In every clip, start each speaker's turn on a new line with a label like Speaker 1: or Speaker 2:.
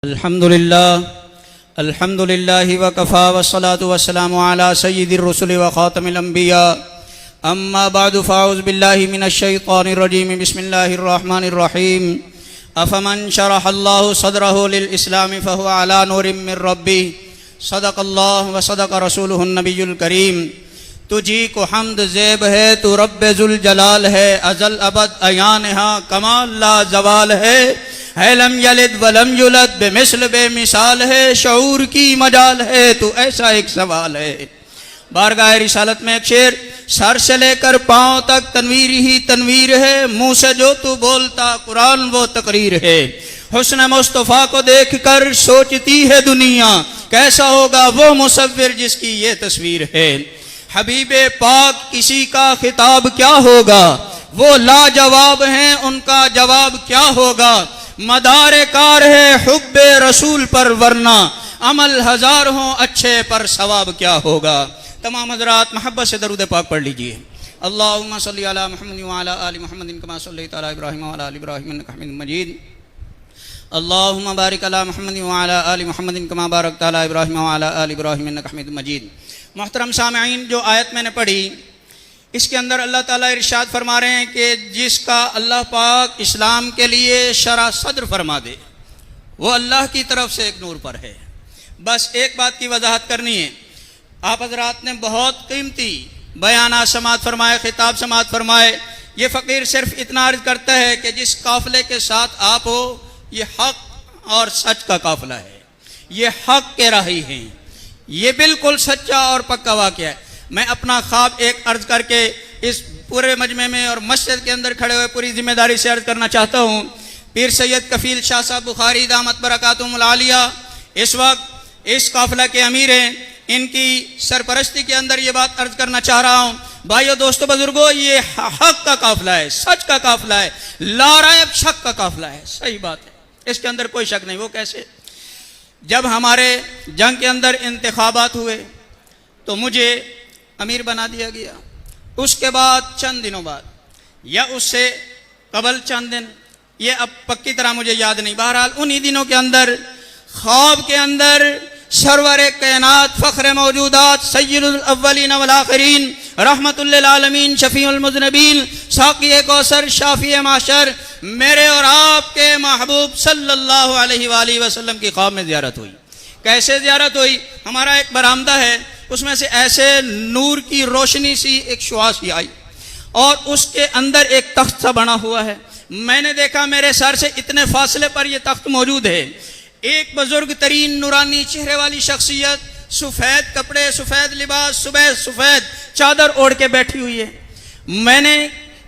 Speaker 1: अल्हम्दुलिल्लाह वकफ़ा वस्सलातु वस्सलामु अला सय्यिदिर रुसुलि व ख़ातमिल अंबिया अम्मा बअदु फ़अऊज़ु बिल्लाहि मिनश शैतानिर रजीम बिस्मिल्लाहिर रहमानिर रहीम अफ़मन शरहल्लाहु सदरहु लिल इस्लामि फ़हुव अला नूरिम मिर रब्बिह सदक़ल्लाहु व सदक़ रसूलुहुन नबियुल करीम। तुझी को हम्द ज़ेब है, तू रब्बे ज़ुल जलाल है, अज़ल अबद अयान हा कमाल ला ज़वाल है लम यलिद वलम युलद बेमिसल बेमिसाल है, शऊर की मजाल है, तू ऐसा एक सवाल है। बारगाह रिसालत में एक शेर, सर से लेकर पांव तक तनवीर ही तनवीर है, मुंह से जो तू बोलता कुरान वो तकरीर है। हुस्न मुस्तफ़ा को देखकर सोचती है दुनिया, कैसा होगा वो मुसव्विर जिसकी ये तस्वीर है। हबीबे पाक किसी का खिताब क्या होगा, वो लाजवाब हैं उनका जवाब क्या होगा। मदारे कार है हुब्बे रसूल पर, वरना अमल हजार हों अच्छे पर सवाब क्या होगा। तमाम हज़रात मोहब्बत से दरूद पाक पढ़ लीजिए। अल्लाहुम्मा सल्ली अला मुहम्मद व अला आलि मुहम्मद कमा सल्लैता अला इब्राहीम व अला आलि इब्राहीम इन्नका हमीदुम मजीद। अल्लाहुम्मा बारिक अला मुहम्मद व अला आलि मुहम्मद कमा बारकता अला इब्राहीम व अला आलि इब्राहीम इन्नका हमीदुम मजीद। मोहतरम सामईन, जो आयत मैंने पढ़ी इसके अंदर अल्लाह ताला इरशाद फरमा रहे हैं कि जिसका अल्लाह पाक इस्लाम के लिए शरा सद्र फरमा दे वो अल्लाह की तरफ से एक नूर पर है। बस एक बात की वजाहत करनी है। आप हजरात ने बहुत कीमती बयाना समात फरमाए, खिताब समात फरमाए। ये फ़कीर सिर्फ इतना अर्ज करता है कि जिस काफ़िले के साथ आप हो ये हक़ और सच का काफ़िला है, ये हक़ के राही हैं, ये बिल्कुल सच्चा और पक्का वाक़या है। मैं अपना ख्वाब एक अर्ज करके इस पूरे मजमे में और मस्जिद के अंदर खड़े हुए पूरी जिम्मेदारी से अर्ज करना चाहता हूँ। पीर सैयद कफील शाह साहब बुखारी दामत बरकातुहुमुल आलिया इस वक्त इस काफिला के अमीर हैं, इनकी सरपरस्ती के अंदर ये बात अर्ज करना चाह रहा हूँ। भाइयों दोस्तों बुजुर्गों, ये हक का काफिला है, सच का काफिला है, लारायब शक का काफिला है। सही बात है, इसके अंदर कोई शक नहीं। वो कैसे? जब हमारे जंग के अंदर इंतखाबात हुए तो मुझे अमीर बना दिया गया। उसके बाद चंद दिनों बाद या उससे कबल चंद दिन, ये अब पक्की तरह मुझे याद नहीं, बहरहाल उन्हीं दिनों के अंदर ख्वाब के अंदर सरवर कायनात फ़ख्र मौजूदात सय्यदुल अव्वलीन वल आखिरीन रहमतुल लिल आलमीन शफीउल मुज़निबीन साक़ी कौसर शाफ़ी माशर मेरे और आपके महबूब सल्लल्लाहु अलैहि वसल्लम की ख्वाब में ज़ियारत हुई। कैसे ज़ियारत हुई? हमारा एक बरामदा है, उसमें से ऐसे नूर की रोशनी सी एक शुआ सी आई और उसके अंदर एक तख्त सा बना हुआ है। मैंने देखा मेरे सर से इतने फासले पर यह तख्त मौजूद है। एक बुजुर्ग तरीन नूरानी चेहरे वाली शख्सियत, सफ़ेद कपड़े, सफ़ेद लिबास, सफ़ेद चादर ओढ़ के बैठी हुई है। मैंने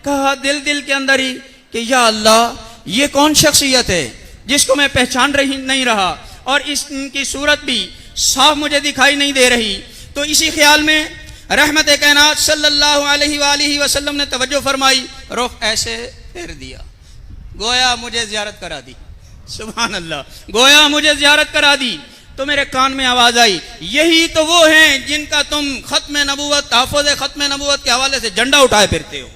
Speaker 1: कहा दिल के अंदर ही कि या अल्लाह, ये कौन शख्सियत है जिसको मैं पहचान नहीं रहा और इनकी सूरत भी साफ मुझे दिखाई नहीं दे रही। तो इसी ख्याल में रहमत कायनात सल्लल्लाहु अलैहि वसल्लम ने तवज्जो फरमाई, रुख ऐसे फेर दिया, गोया मुझे ज़ियारत करा दी। सुभान अल्लाह, गोया मुझे ज़ियारत करा दी। तो मेरे कान में आवाज़ आई, यही तो वो हैं जिनका तुम खत्म नबूवत, तहफ़्फ़ुज़ खत्म नबूवत के हवाले से झंडा उठाए फिरते हो।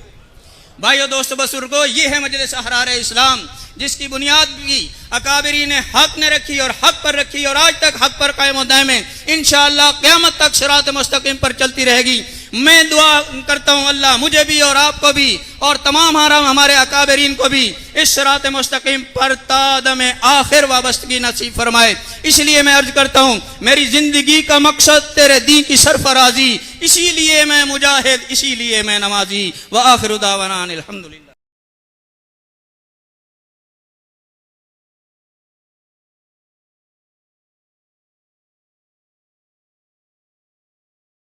Speaker 1: भाइयों दोस्तों बुजुर्गों, ये है मजलिस अहरार इस्लाम, जिसकी बुनियाद भी अकाबिरीन हक ने रखी और हक पर रखी और आज तक हक पर कायम व दायम है। इंशाअल्लाह क़यामत तक सिरात मुस्तकीम पर चलती रहेगी। मैं दुआ करता हूँ अल्लाह मुझे भी और आपको भी और तमाम हमारे अकाबिरीन को भी इस सिरात मुस्तकीम पर तादम आखिर वाबस्तगी नसीब फरमाए। इसलिए मैं अर्ज करता हूँ, मेरी जिंदगी का मकसद तेरे दीन की सरफराजी, इसीलिए मैं मुजाहिद, इसीलिए मैं नमाजी। व आखिरु दावाना अनिल हम्दुलिल्लाह।